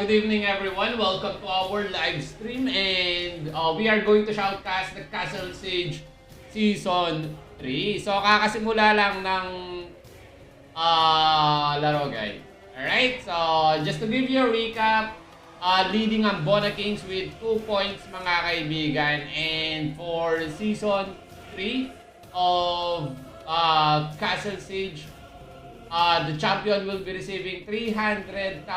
good evening everyone. Welcome to our live stream and we are going to shoutcast the Castle Siege Season 3. So kakasimula lang ng laro guys. Alright, so just to give you a recap, leading ang Bona Kings with 2 points mga kaibigan. And for Season 3 of Castle Siege, the champion will be receiving 300,000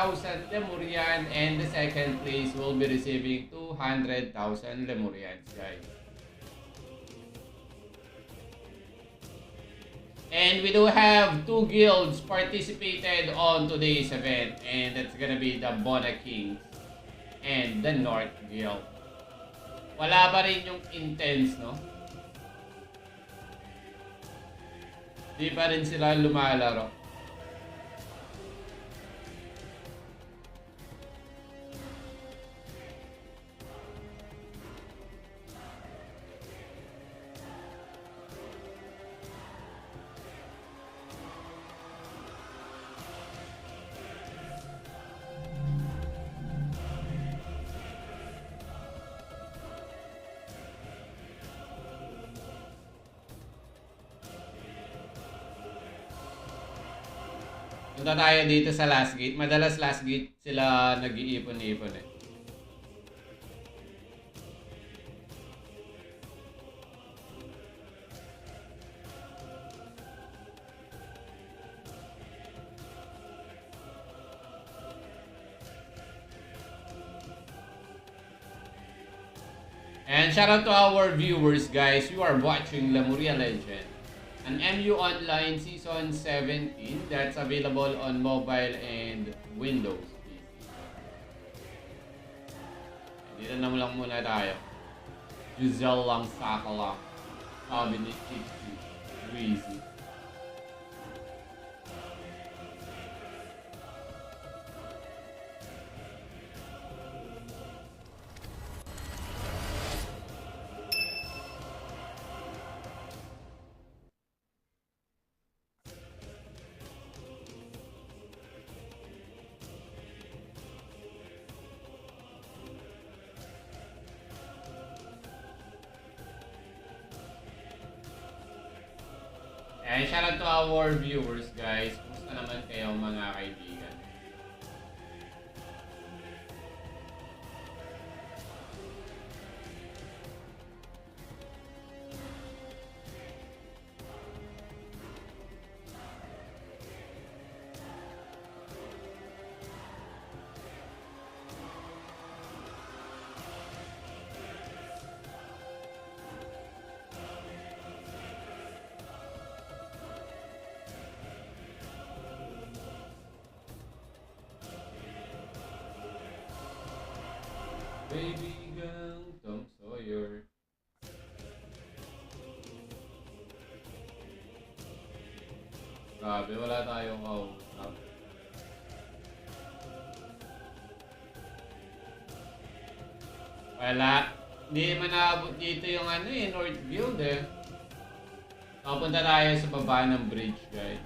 Lemurian and the second place will be receiving 200,000 Lemurians, guys. And we do have 2 guilds participated on today's event, and that's gonna be the Bona Kings and the North Guild. Wala pa rin yung intense, no? Di pa rin sila lumalaro. Punta tayo dito sa last gate. Madalas last gate sila nag-iipon-ipon eh. And shout out to our viewers guys. You are watching Lemuria Legend, an MU Online Season 17 that's available on mobile and Windows PC. Dito na lang muna tayo. Giselle lang, saka lang. Sabi ni Tixi. Breezy. And shout out to our viewers guys. Kumusta naman kayo mga kaibigan? Baby gang Tom Sawyer. Grabe, wala tayong kausap. Wala. Hindi man naabot dito yung North Guild eh. Papunta tayo sa baba ng bridge guys.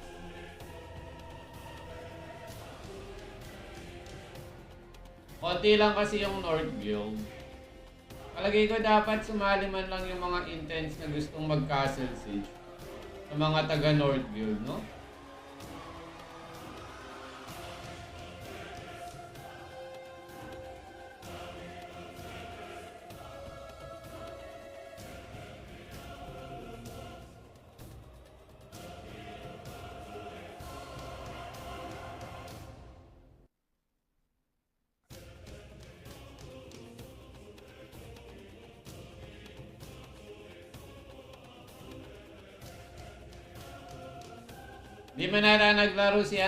Konti lang kasi yung North Guild. Palagay ko dapat sumali man lang yung mga intense na gustong mag-Castle Siege sa mga taga North Guild, no? Di man na naglaro si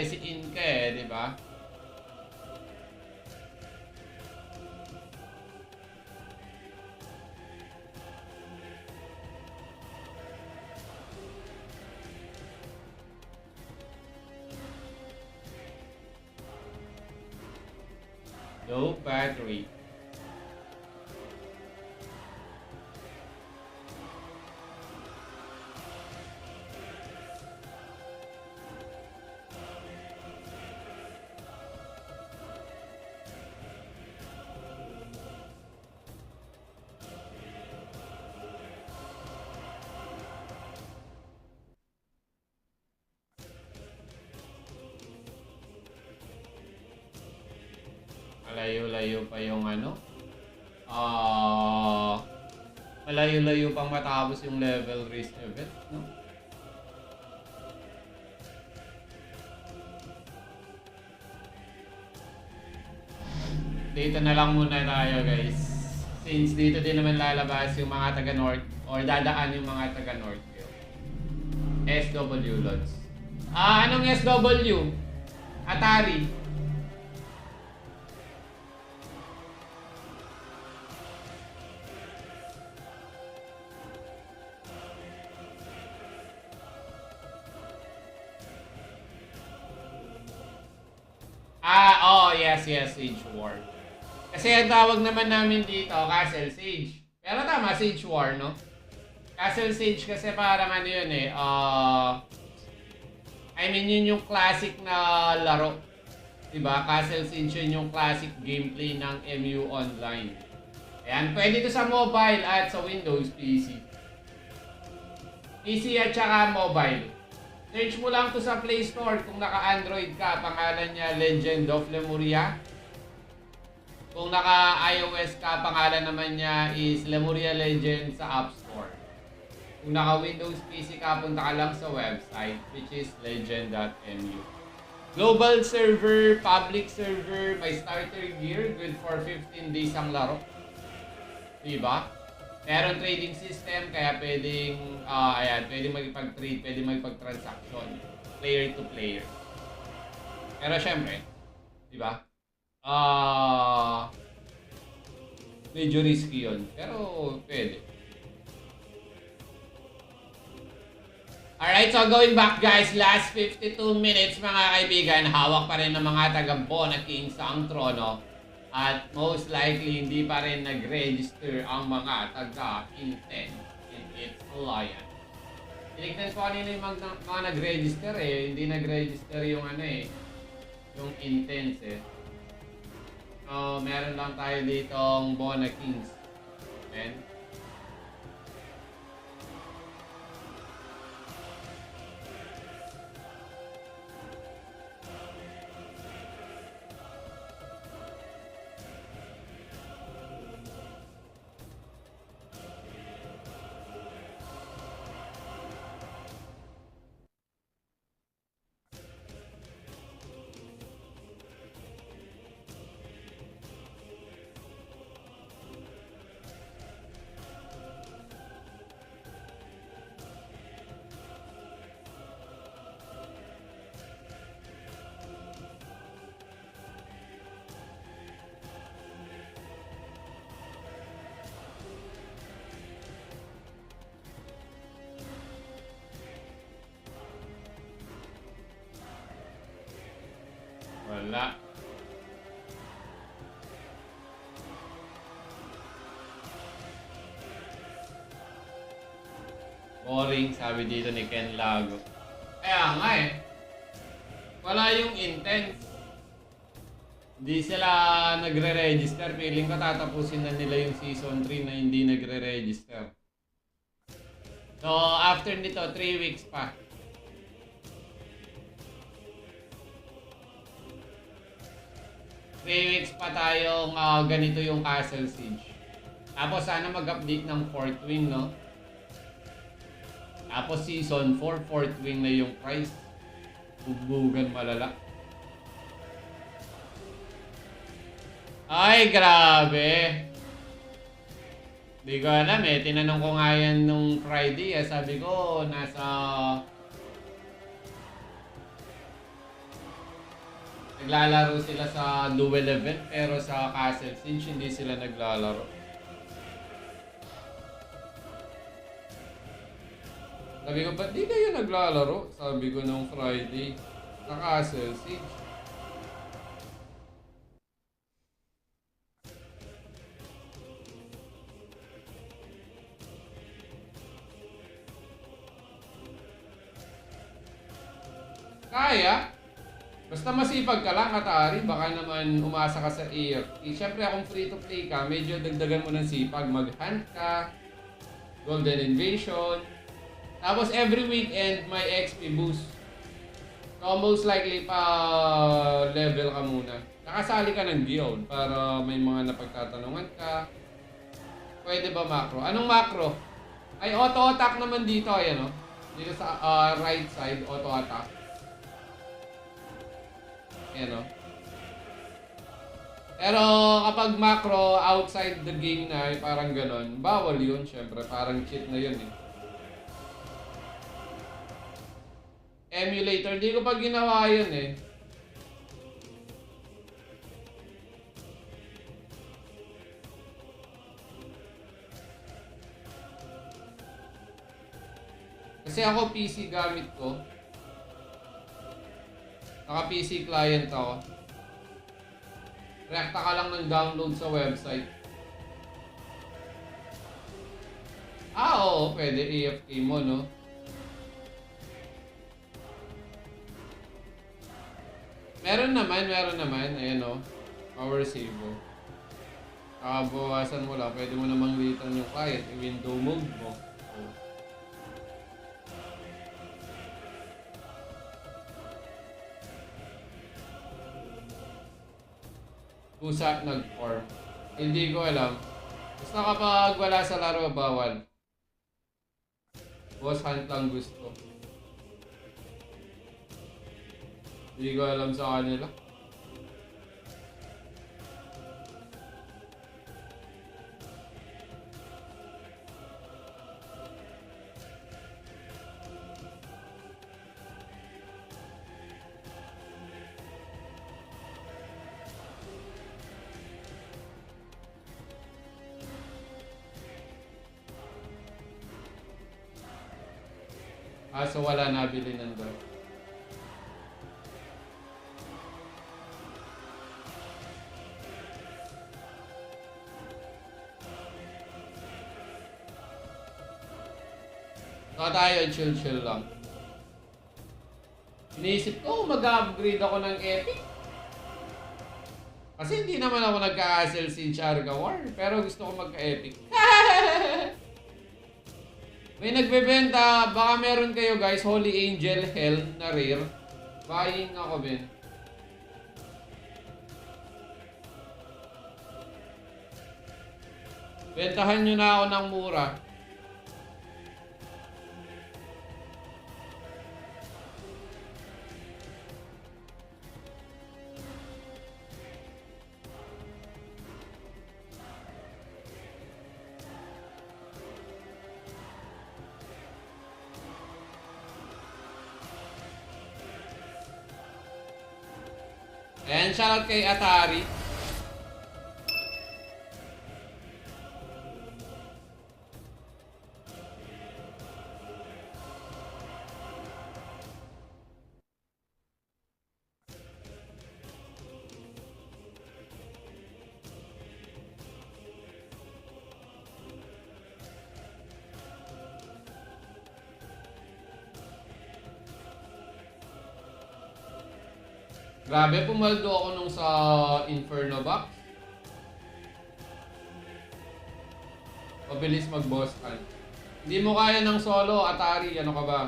si Inka eh, di ba? Low battery. Malayo-layo pa yung ano. Malayo-layo pang matapos yung level race event, no? Dito na lang muna tayo, guys. Since dito din naman lalabas yung mga taga-North or dadaan yung mga taga-North. SW lots. Anong SW? Atari. Yes, Age War. Kasi ang tawag naman namin dito, Castle Siege. Pero tama, Siege War, no? Castle Siege kasi parang ano yun eh, yun yung classic na laro. Diba? Castle Siege yun yung classic gameplay ng MU Online. Ayan, pwede ito sa mobile at sa Windows PC. PC at saka mobile. Search mo lang to sa Play Store kung naka-Android ka. Pangalan niya Legend of Lemuria. Kung naka-iOS ka, pangalan naman niya is Lemuria Legend sa App Store. Kung naka-Windows PC ka, punta ka lang sa website which is legend.mu. Global server, public server, may starter gear, good for 15 days ang laro. Diba? Meron trading system, kaya pwedeng, pwedeng magpag-trade, pwedeng magpag-transaction, player to player. Pero syempre, diba? Medyo risky yun, pero pwede. Alright, so going back guys, last 52 minutes mga kaibigan, hawak pa rin ng mga taga-Bona Kings ang trono. At most likely, hindi pa rin nag-register ang mga taga-Intense in its alliance. Tinignan ko kanina yung mga nag-register eh. Hindi nag-register yung ano eh. Yung Intense eh. So, meron lang tayo ditong Bona Kings. Amen. Wala. Boring, sabi dito ni Ken Lago. Kaya nga eh. Wala yung Intense. Hindi sila nagre-register. Feeling ko tatapusin na nila yung season 3 na hindi nagre-register. So, after nito, 3 weeks pa. Weeks pa tayong ganito yung Castle Siege. Tapos sana mag-update ng 4th wing, no? Tapos season 4, 4th wing na yung price. Bugbugan malala. Ay, grabe. Di ko alam eh. Tinanong ko nga yan nung Friday. Sabi ko, nasa... Naglalaro sila sa duel event pero sa Castle Siege hindi sila naglalaro. Sabi ko, ba't di kayo naglalaro? Sabi ko nung Friday sa Castle Siege. Kaya? Basta masipag ka lang, Atari, baka naman umasa ka sa ERT. Siyempre, kung free-to-play ka, medyo dagdagan mo ng sipag. Mag-hunt ka, Golden Invasion. Tapos, every weekend, may XP boost. So, most likely pa level ka muna. nakasali ka ng guild para may mga napagtatanungan ka. Pwede ba macro? Anong macro? Ay, auto-attack naman dito. Ayan o. Dito sa right side, auto-attack. Ayan o. Pero kapag macro, outside the game na, parang ganon. Bawal yun, syempre. Parang cheat na yun eh. Emulator, di ko pa ginawa yun eh. Kasi ako PC gamit ko. Naka PC client ako. Rekta ka lang ng download sa website. Oo, pwede AFK mo, no? Meron naman. Ayan o. Power save o. Bawasan mo lang. Pwede mo namang litan yung client. I-window mode mo. Oh. Kusa nag-form. Hindi ko alam. Basta kapag wala sa laro, bawal. Boss hunt lang gusto. Hindi ko alam sa kanila. So wala nabili nandun. So tayo, chill lang. Iniisip ko, mag-upgrade ako ng Epic. Kasi hindi naman ako nagka-hassle si Charga War. Pero gusto ko magka-Epic. May nagbebenta, baka meron kayo guys, Holy Angel Hell na rare. Buying ako, Ben. Bentahan nyo na ako ng mura. Ayan, shoutout kay Atari. Grabe, pumaldo ako nung sa Inferno Box. Mabilis mag-boss hunt. Hindi mo kaya ng solo, Atari, ano ka ba?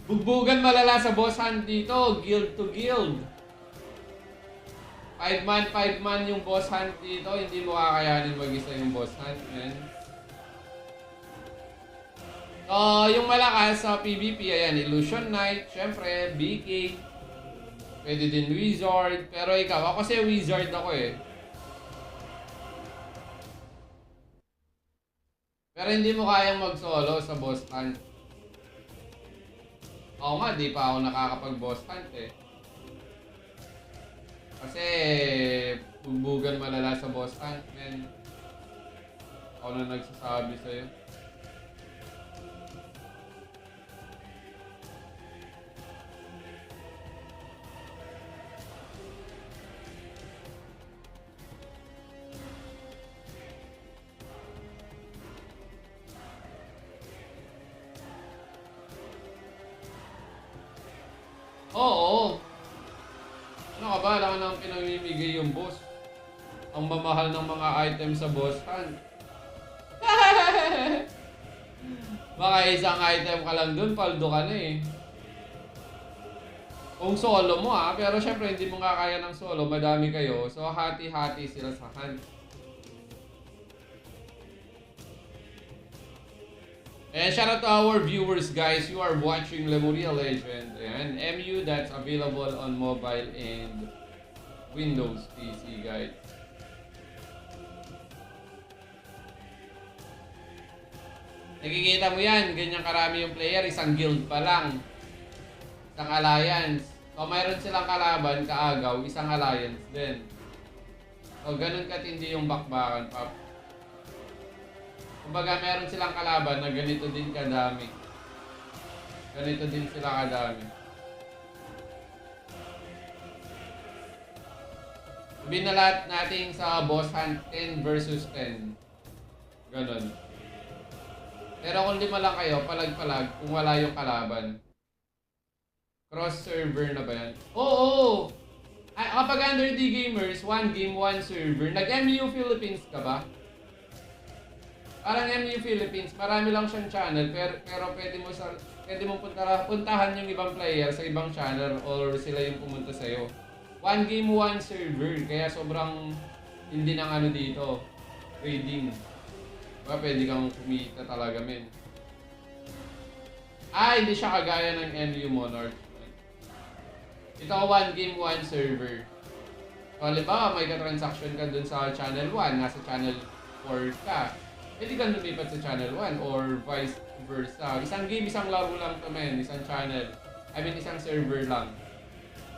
Bugbugan malala sa boss hunt dito, guild to guild. 5 man yung boss hunt dito, hindi mo kakayanin mag-isa yung boss hunt, man. Yung malakas sa PvP, ayan, Illusion Knight, syempre, BK, pwede din Wizard, pero ikaw, ako kasi Wizard ako eh. Pero hindi mo kayang mag-solo sa boss hunt. Oo nga, di pa ako nakakapag-boss hunt eh. Kasi, bugbugan malala sa boss hunt, man. Ako na nagsasabi sa'yo. Oo. Ano ka ba? Alam ka nang pinamimigay yung boss. Ang mamahal ng mga items sa boss hunt. Baka isang item ka lang dun, paldo ka na eh. Kung solo mo pero syempre hindi mo nga kaya ng solo, madami kayo. So hati-hati sila sa hunt. And shout out to our viewers guys, you are watching Lemuria Legend and MU that's available on mobile and Windows PC guys. Nakikita mo yan, ganyan karami yung player, isang guild pa lang. Isang alliance. So mayroon silang kalaban, kaagaw, isang alliance din. So ganun katindi yung bakbakan, pap. Kumbaga meron silang kalaban na ganito din kadami. Ganito din sila kadami. Sabihin na lahat natin sa boss hunt 10 versus 10. Ganun. Pero kung 5 lang kayo, palag-palag kung wala yung kalaban. Cross-server na ba yan? Oo! Kapag under D Gamers, 1 game, 1 server. Nag-MU Philippines ka ba? Parang MU Philippines, marami lang siyang channel, pero pwede mo puntahan yung ibang player sa ibang channel or sila yung pumunta sa'yo. 1 game, 1 server, kaya sobrang hindi ng dito, trading. Pwede kang kumita talaga, men. Hindi siya kagaya ng MU Monarch. Ito 1 game, 1 server. So, halimbawa, may ka-transaction ka dun sa channel 1, nasa channel 4 ka. Pwede kang lumipat sa channel 1 or vice versa. Isang game, isang laro lang to, men. Isang channel. Isang server lang.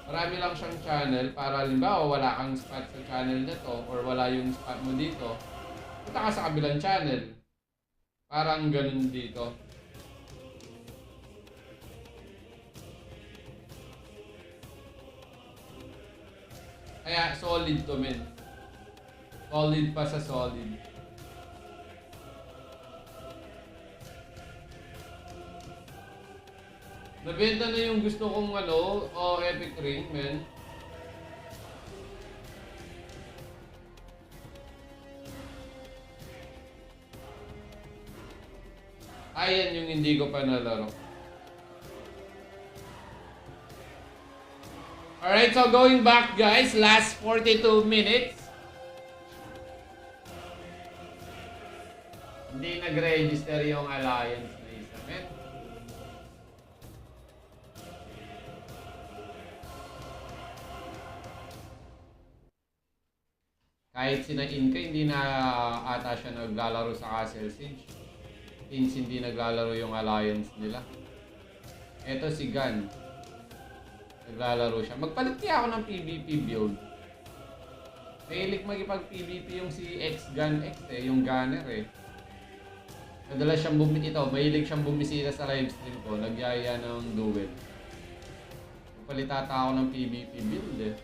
Marami lang siyang channel para halimbawa wala kang spot sa channel na to or wala yung spot mo dito. Punta ka sa kabilang channel. Parang ganun dito. Kaya solid to, men. Solid pa sa solid. Nabenta na yung gusto kong Epic Ring, men. Ayan yung hindi ko pa nalaro. Alright, so going back guys, last 42 minutes. Hindi nag-register yung alliance na isa, men. Kahit sina Inka, hindi na ata siya naglalaro sa Castle Siege. Since hindi naglalaro yung alliance nila. Eto si Gun. Naglalaro siya. Magpalit kaya ako ng PvP build. Mahilig magipag-PvP yung si X-Gun X yung gunner Madalas siyang mahilig siyang bumisita sa livestream ko. Nagyaya ng duel. Magpalit ata ako ng PvP build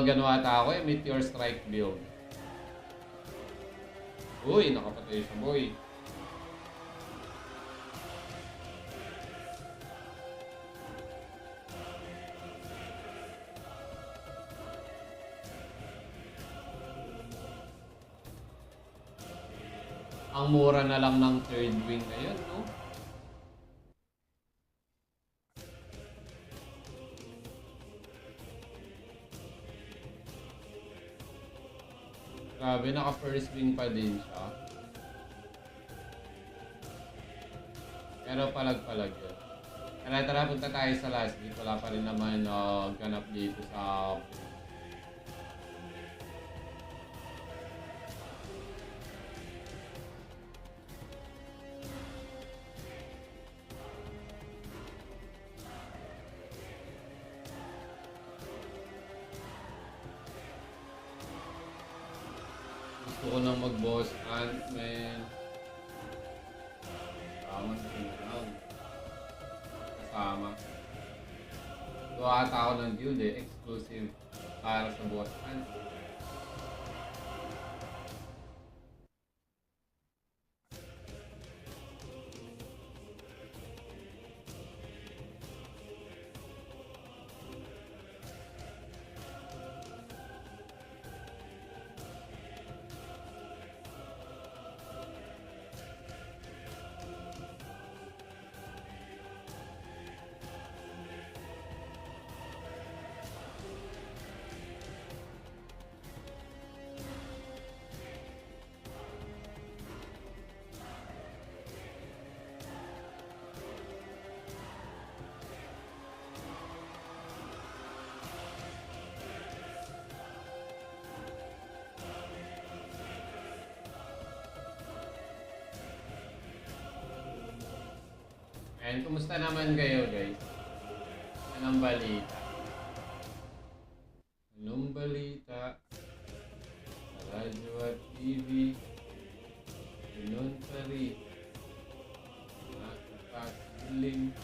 Gano ata ako Meteor Strike build. Uy, nakapatay siya, boy. Ang mura na lang ng third wing ngayon, no? Grabe, naka first wing pa din siya. Pero palag-palag yun. Tara, punta tayo sa last week. Wala pa rin naman ganap dito sa gusto ko nang mag-boss Ant-Man. Tama na kasama. So ata ako ng build exclusive para sa boss Ant-Man. And kumusta naman kayo guys? Anong balita? Anong balita? Sa radyo at TV, ganun pa rin. Nakakasiling.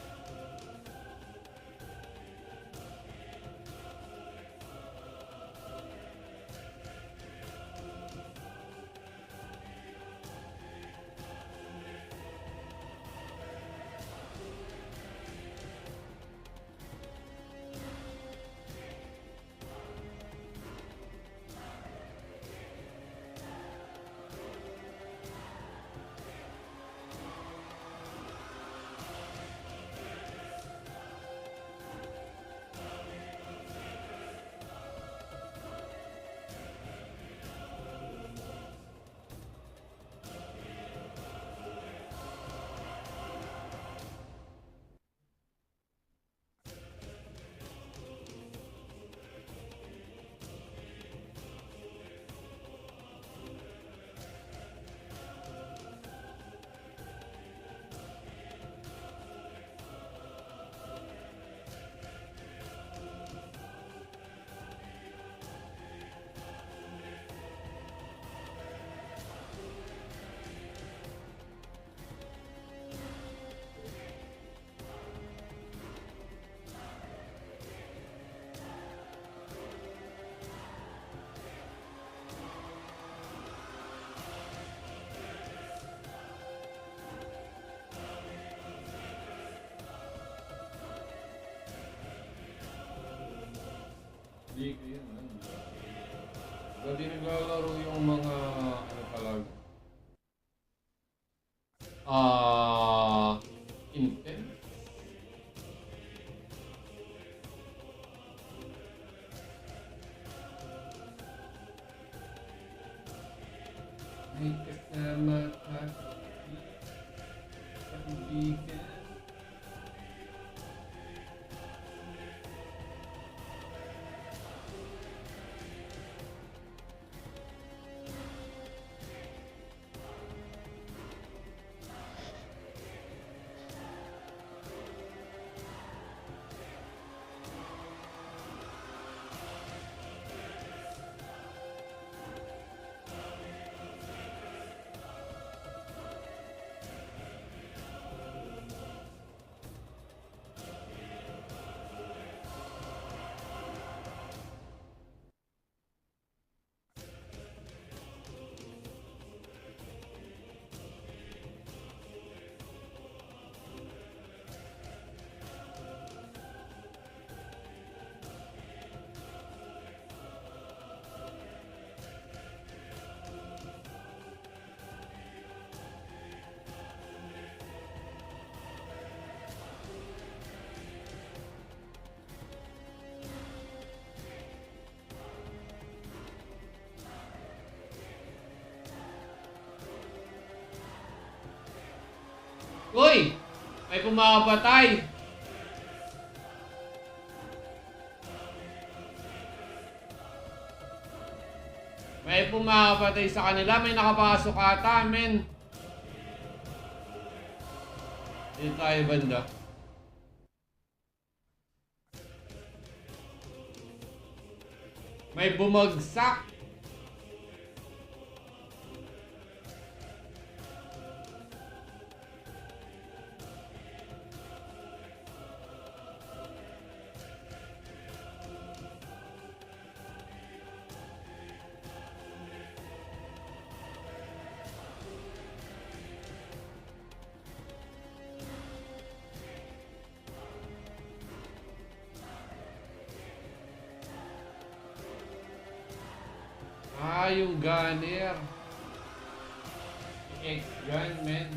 Hindi ko yun, ano. Hindi naglalaro yung mga, ano talaga. Intense. May kasama ka, kaibigan. Uy! May pumapatay! May pumapatay sa kanila. May nakapasok ata, men. Dito tayo banda. May bumagsak. Yung gunner. X-gun, man.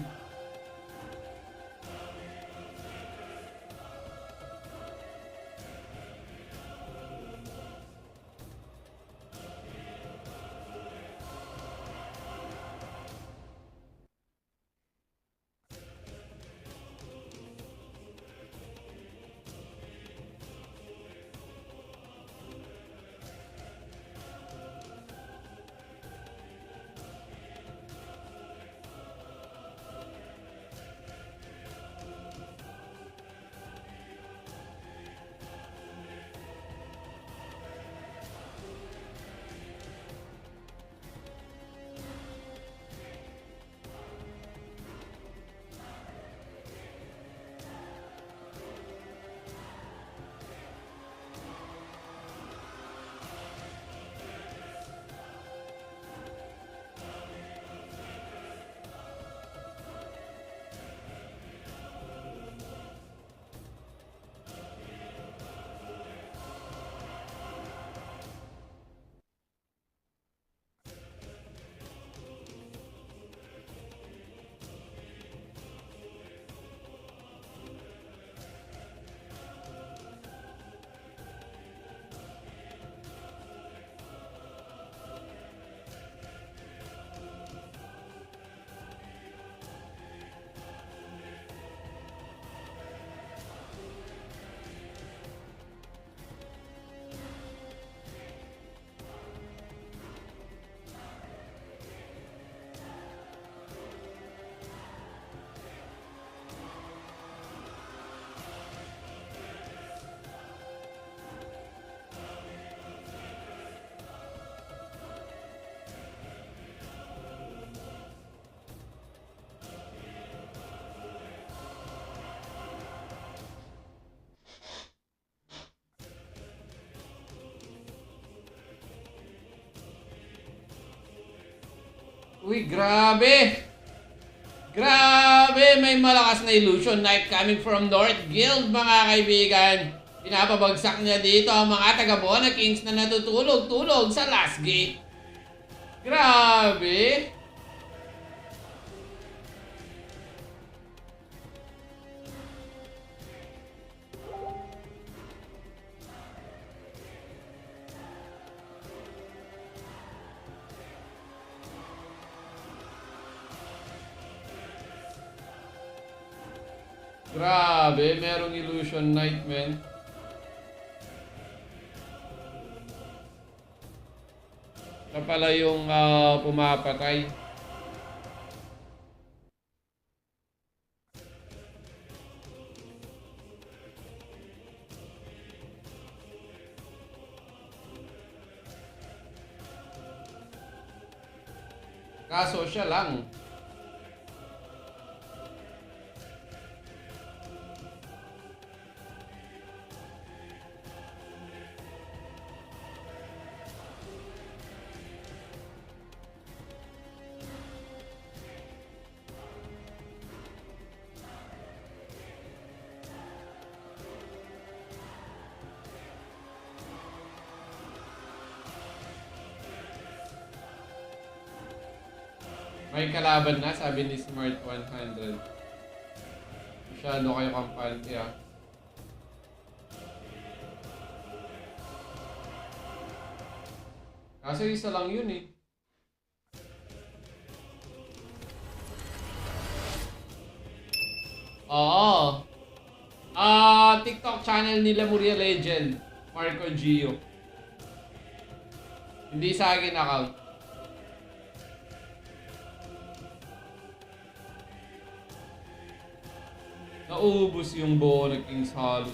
Uy, grabe! Grabe! May malakas na Illusion Knight coming from North Guild, mga kaibigan. Pinapabagsak niya dito ang mga taga Bona Kings na natutulog-tulog sa last gate. Grabe! Grabe, merong Illusion Knight, men. Siya pala yung pumapatay. Kaso siya lang. May kalaban na, sabi ni Smart 100. Masyado kayo kampante, ah. Kaso isa lang yun, eh. Oo. TikTok channel nila Muria Legend. Marco Gio. Hindi sa akin account. Naubos yung buo ng King's Hollow.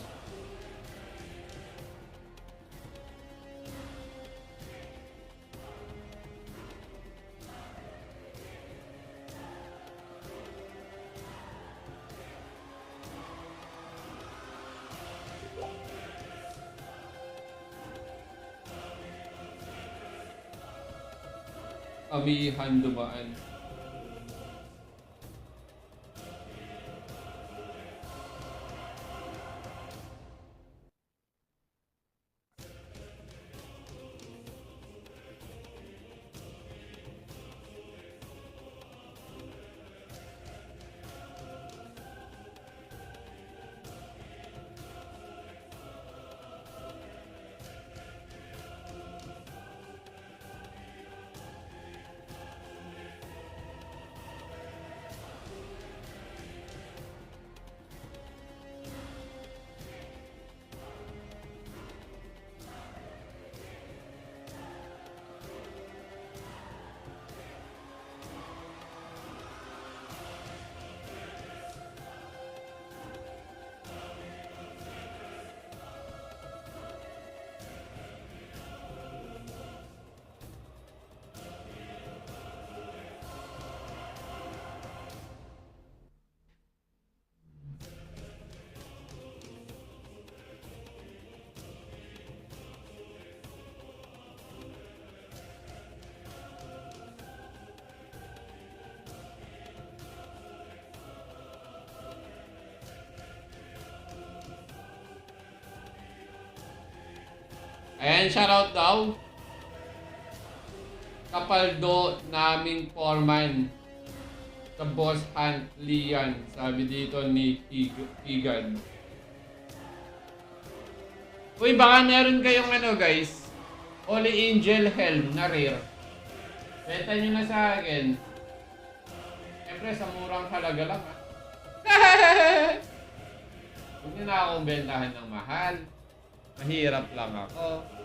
Amihan dumaan. Ayan, shoutout daw. Kapaldo naming foreman sa Boss Hunt Lian. Sabi dito ni Igan. Uy, baka meron kayong ano guys, Holy Angel Helm na rare. Benta nyo na sa akin. Siyempre, sa murang halaga lang, ha. Huwag nyo na akong bentahan ng mahal. Mahirap lang ako.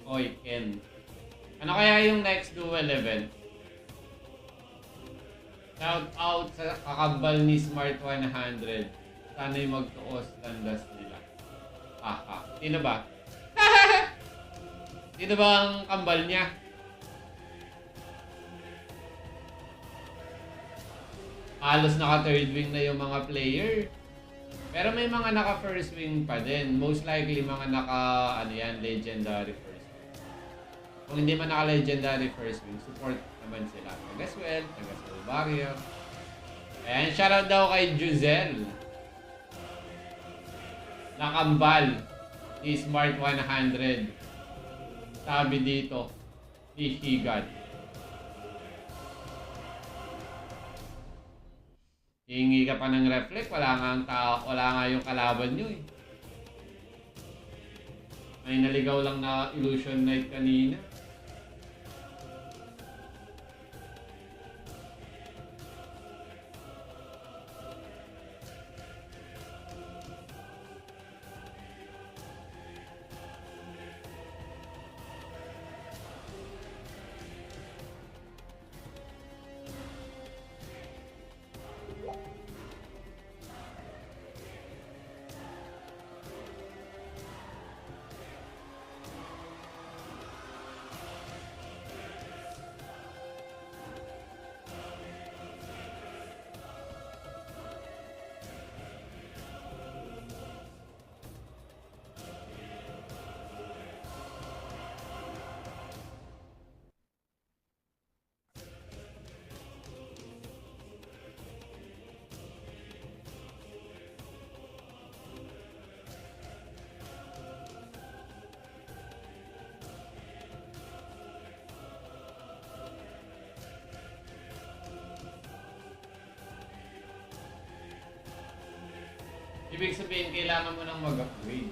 Oy, Ken. Ano kaya yung next duel event? Shout out sa kakambal ni Smart 100. Sana'y magtuos landas nila. Sino ba? Sino ba ang kambal niya? Halos naka third wing na yung mga player. Pero may mga naka first wing pa din. Most likely mga naka legendary first wing. Kung hindi man naka legendary first wing, support naman sila. Taga Swell, taga Soul Barrier. Ayan, shoutout daw kay Juzel. Nakambal ni Smart 100. Sabi dito, hihigan. Hingi ka pa ng reflect, wala nga yung kalaban nyo eh. May naligaw lang na Illusion Knight kanina. Ibig sabihin, kailangan mo nang mag-upgrade.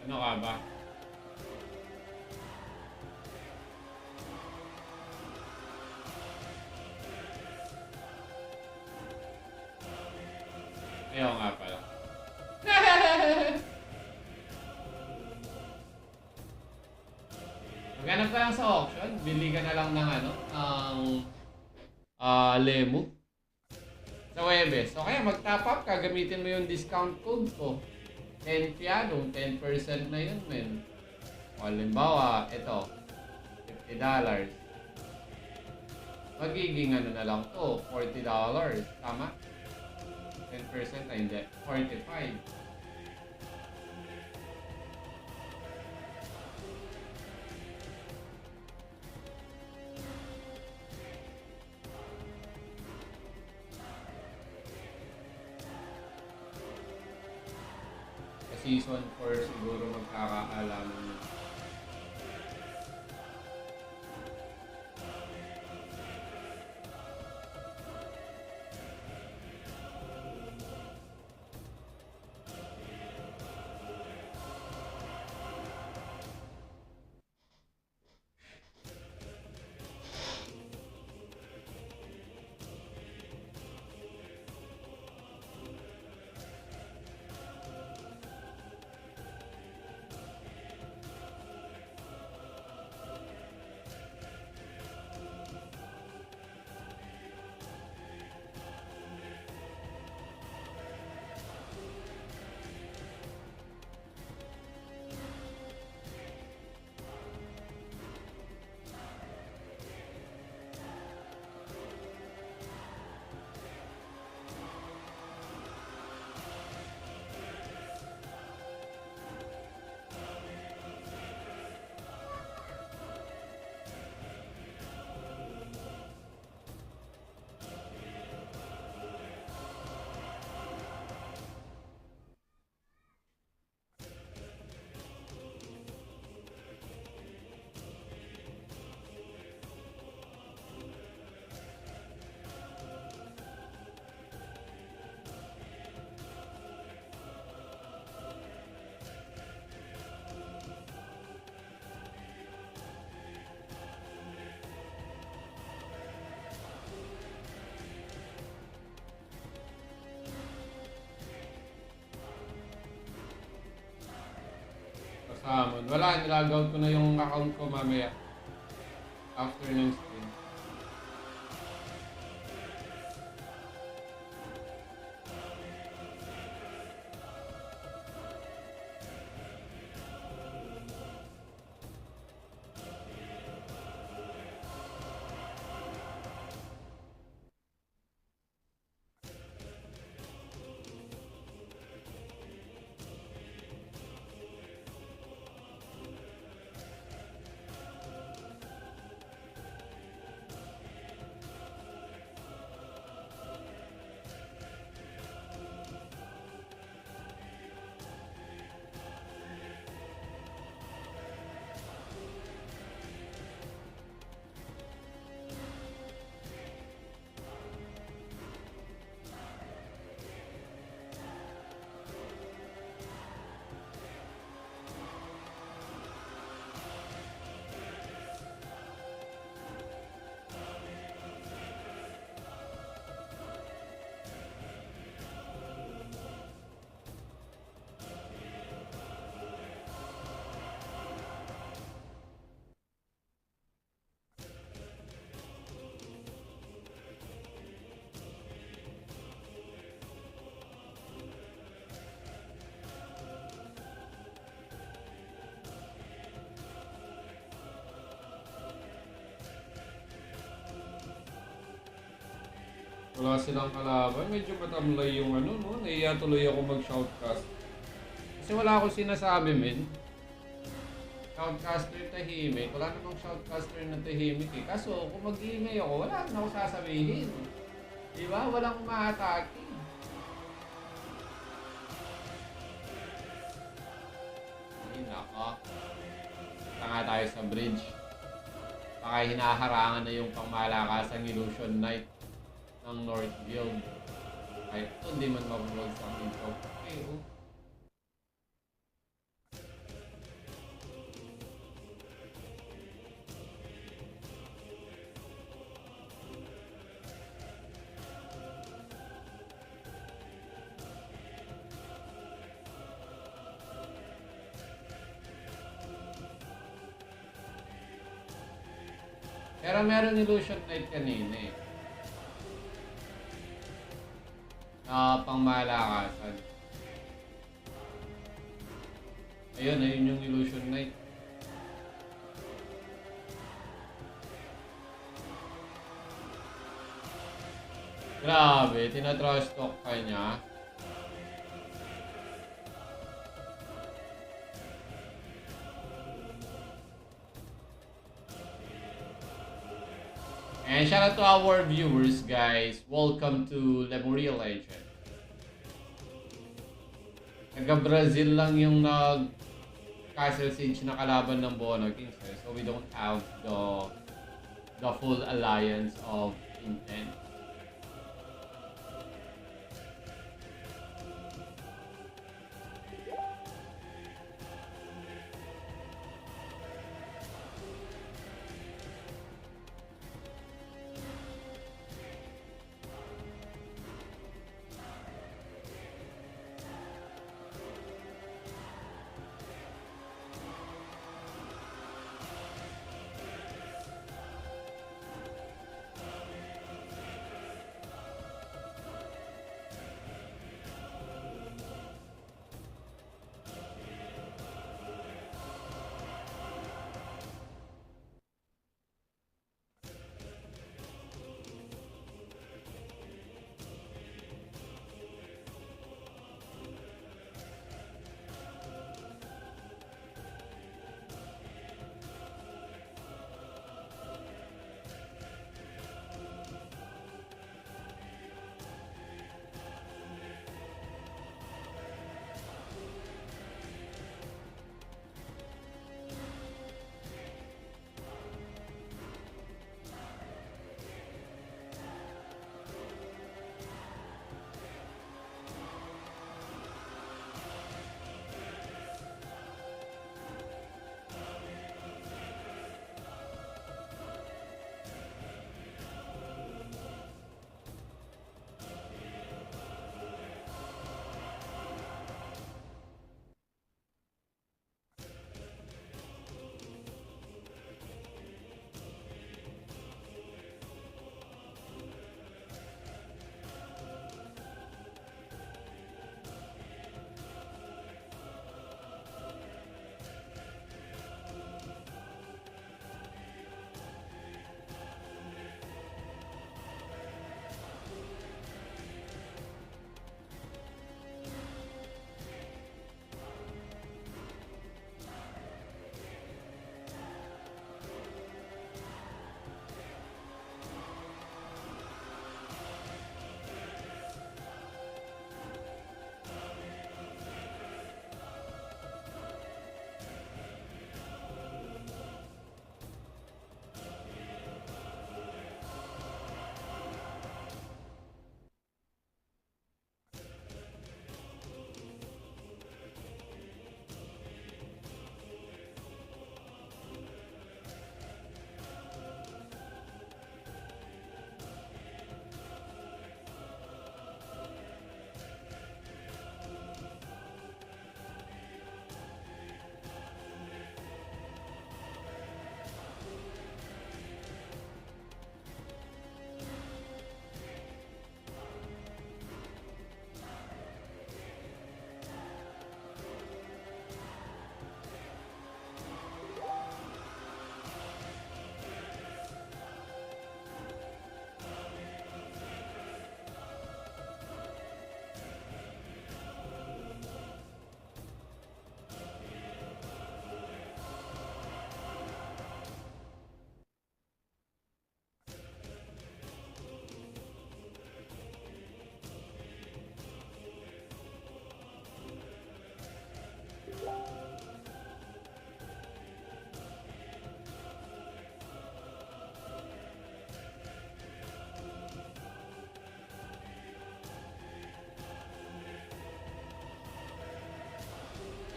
Ano ka ba? Ayaw nga pala. Maghanap ka lang sa auction, bili ka na lang ng Lemu sa Webes. So kaya mag-top up ka, gamitin mo yung discount code ko. 10 piano, 10% na yun, men. O, halimbawa, ito, $50. Magiging na lang to, $40. Tama? 10% na hindi, 45. Season 4 siguro magkakaalaman nyo. summon. Wala, nilagout ko na yung account ko mamaya. After ng stream. Wala silang kalaban. Medyo matamlay yung ano, no? Naiya tuloy ako mag-shoutcast. Kasi wala akong sinasabi, men. Shoutcaster tahimik. Wala namang shoutcaster na tahimik eh. Kaso, kung mag-iingay ako, wala na ako sasabihin. Diba? Walang umaatake. Ay, naka. Punta nga tayo sa bridge. Baka hinaharangan na yung pangmalakasang Illusion Knight ng North Guild. Kahit ito, hindi man mabuwag sa dito. Okay, oh. Pero meron Illusion Knight kanina eh. Pangmalakasan. Ayun yung Illusion Knight. Grabe, tinatrash talk ka niya. And shout out to our viewers, guys. Welcome to Lemuria Legend. Taga-Brazil lang yung nag-Castle Siege na kalaban ng Bono Kings. So we don't have the full alliance of intent.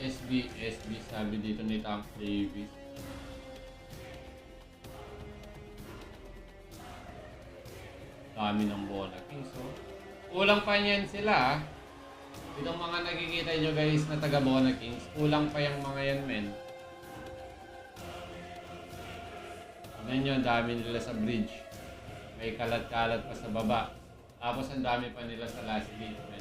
SB sabi dito ni Tank Davis. Dami ng Bona Kings, so. Kulang pa niyan sila, ah. Itong mga nakikita nyo guys na taga Bona Kings, kulang pa yung mga yan, men. Tignan nyo, dami nila sa bridge. May kalat-kalat pa sa baba. Tapos ang dami pa nila sa last gate, men.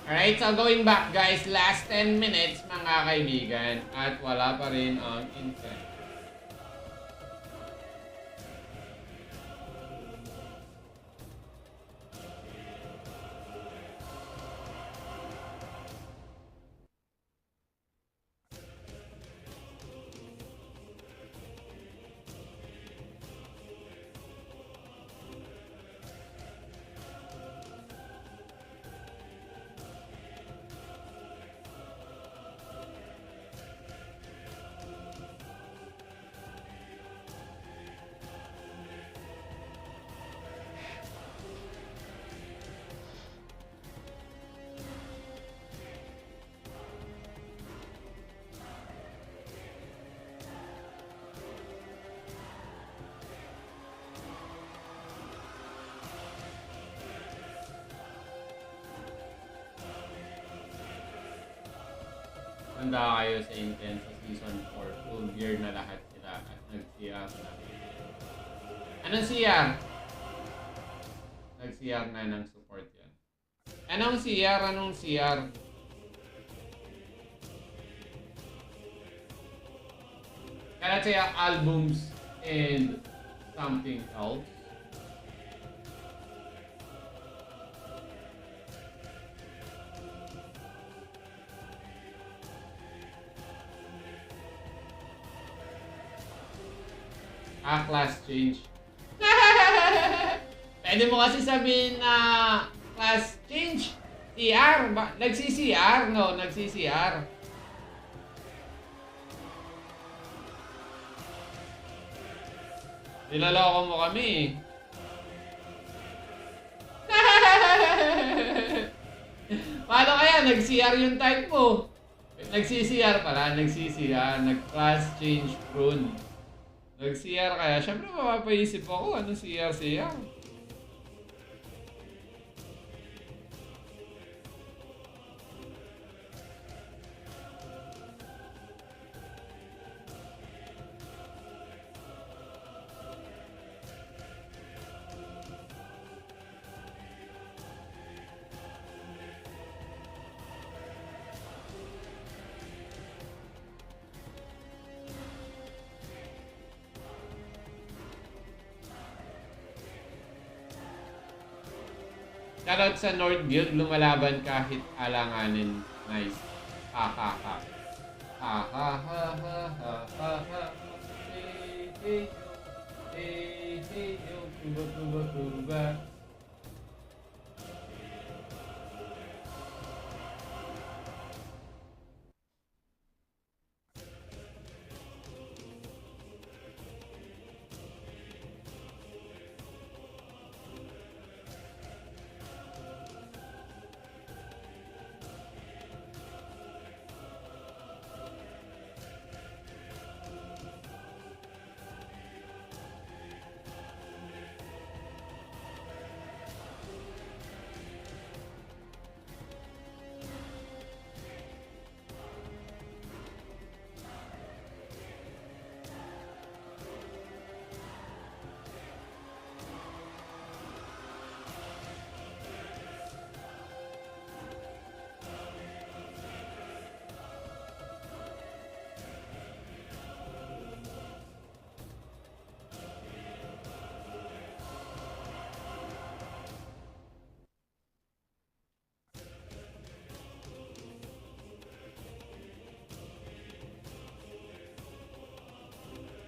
Alright, so going back guys, last 10 minutes mga kaibigan at wala pa rin ang intent. Handa kayo sa intense sa season 4. Full gear na lahat sila at nag-CR na. Anong CR? Nag-CR na ng support yan. Anong CR? Anong CR? Kaya say albums and something else. Class change. Pwede mo kasi sabihin na class change. CR. Nagsi-CR, no? Nagsi-CR. Nilaloko mo kami. Paano kaya? Nag-CR yung type mo. Nag-CR pala. Nag-CR. Nag-class change prune. Nag-CR kaya. Siyempre mapapaisip ako. Ano CR? Shoutout sa North Guild, lumalaban kahit alanganin. Nice. Ha ha ha. Ha ha ha ha ha ha ha. Hey hey yo. Hey hey yo. Tuba tuba tuba.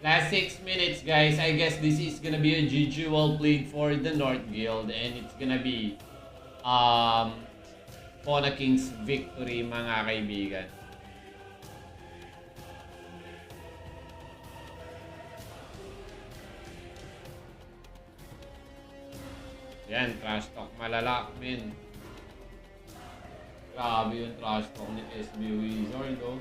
Last 6 minutes, guys. I guess this is gonna be a GG well played for the North Guild, and it's gonna be Pona King's victory, mga kaibigan. Yan, trash talk malala, men. Grabe yung trash talk ni SB Wizard, oh.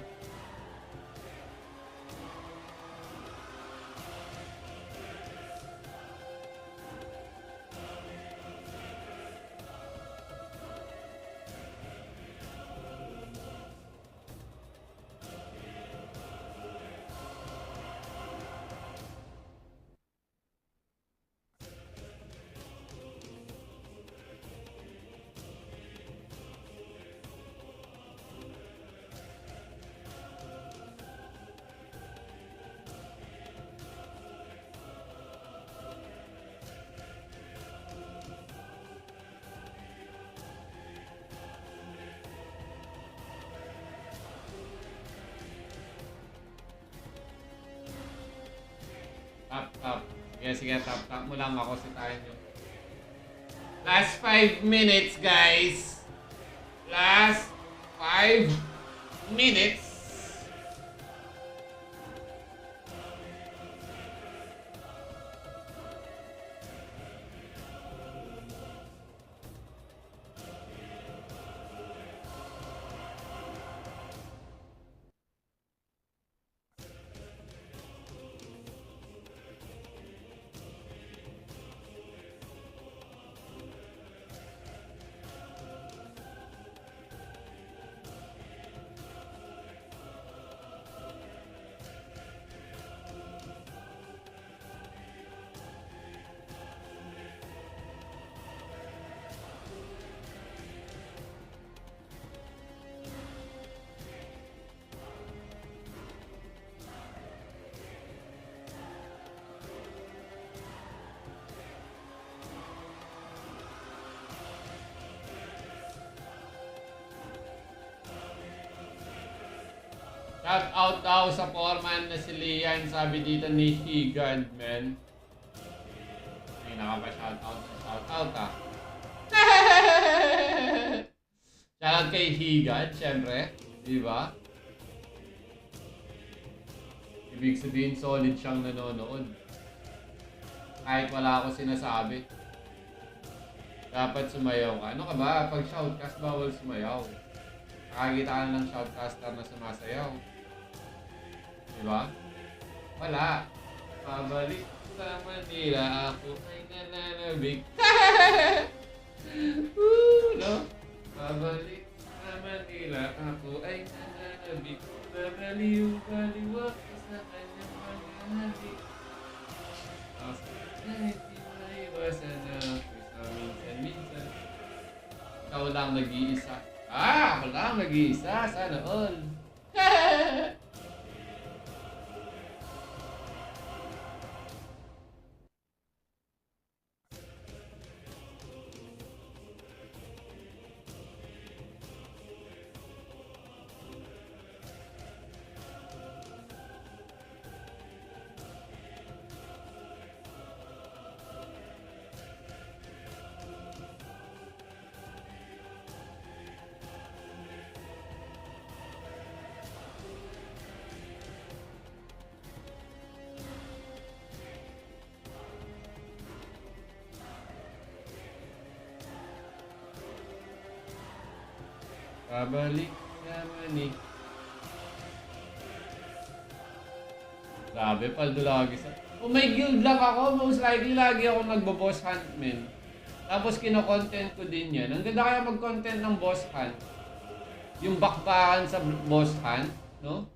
Tap. Sige, tap mo lang ako si tayo nyo. Last 5 minutes, guys. Last 5 minutes. Shout out daw sa foreman na si Lian, sabi dito ni Higad, man. Ay, nakapa-shout out ah. Shout out kay Higad, syempre. Diba? Ibig sabihin, solid siyang nanonood. Kahit wala ako sinasabi. Dapat sumayaw ka. Ano ka ba? Pag shoutcast, bawal sumayaw. Nakakita ka ng shoutcaster na sumasayaw. Diba? Wala. Pabalik sa Manila, ako ay nananabik. No? Pabalik sa Manila, ako ay nananabik. Babaliw-baliwa sa kanyang panganabik. Kahit di maiwasan ako sa minsan-minsan. Ikaw lang nag-iisa. Ako lang nag-iisa. Sana all. Pabalik naman eh. Grabe, paldo lagi sa... Kung may guild lang ako, most likely lagi ako nagbo-boss hunt, men. Tapos kino-content ko din yan. Ang ganda kaya mag-content ng boss hunt. Yung bakbakan sa boss hunt, no?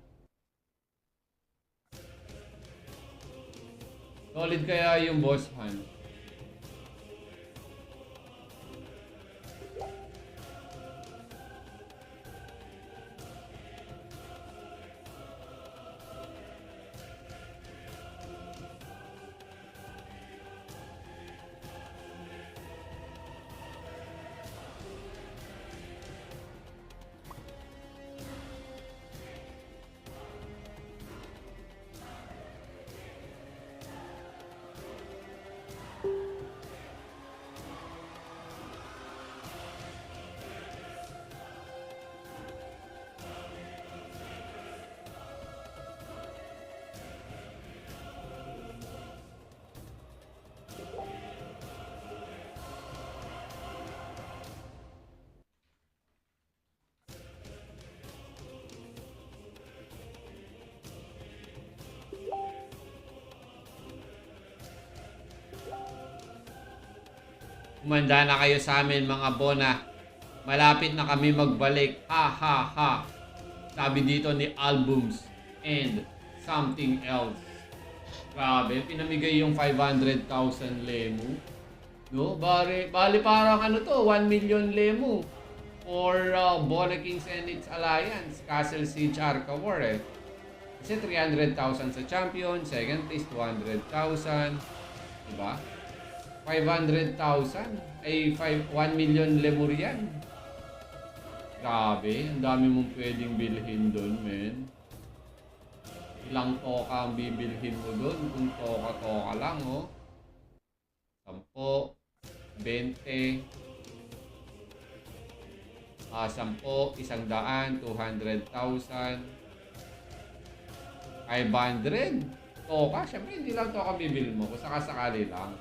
Solid kaya yung boss hunt. Umanda na kayo sa amin mga bona. Malapit na kami magbalik. Ha ha ha. Sabi dito ni Albums and something else. Grabe, pinamigay yung 500,000 lemu. No? Bali parang ano to, 1 million lemu for Bona Kings and its Alliance, Castle Siege Arca War eh. Kasi 300,000 sa champion, second place 200,000. Diba? 500,000 ay 1 million lemur yan. Grabe, ang dami mong pwedeng bilhin doon, men. Ilang toka ang bibilhin mo doon kung toka-toka lang, oh. 10, 20, 10, 100, 200,000, 500. Toka, syempre hindi lang toka bibil mo kung sakasakali lang.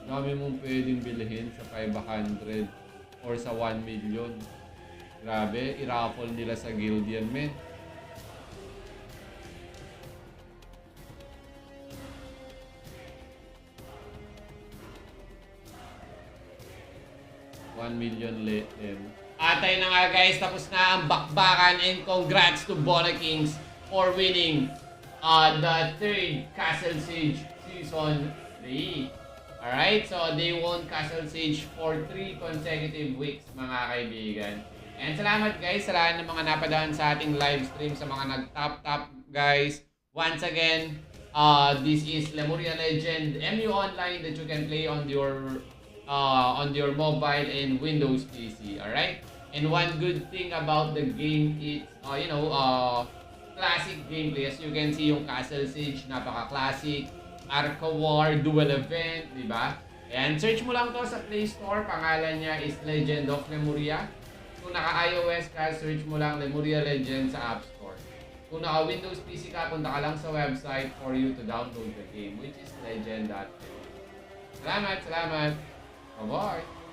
Dami mong pwedeng bilhin sa 500 or sa 1 million. Grabe, i-raffle nila sa guild yan, men. $1 million lem. Atay na nga guys, tapos na ang bakbakan and congrats to Bona Kings for winning the 3rd Castle Siege Season 3. Alright, so they won Castle Siege for 3 consecutive weeks, mga kaibigan. And salamat guys sa lahat ng mga napadaan sa ating live stream, sa mga nag-tap guys. Once again, this is Lemuria Legend MU Online that you can play on your mobile and Windows PC, alright? And one good thing about the game is, classic gameplay. As you can see, yung Castle Siege, napaka-classic. Arca War, Duel Event, di ba? Ayan, search mo lang to sa Play Store. Pangalan niya is Legend of Lemuria. Kung naka-iOS ka, search mo lang Lemuria Legend sa App Store. Kung naka-Windows PC ka, punta ka lang sa website for you to download the game, which is legend.com. Salamat! Bye-bye!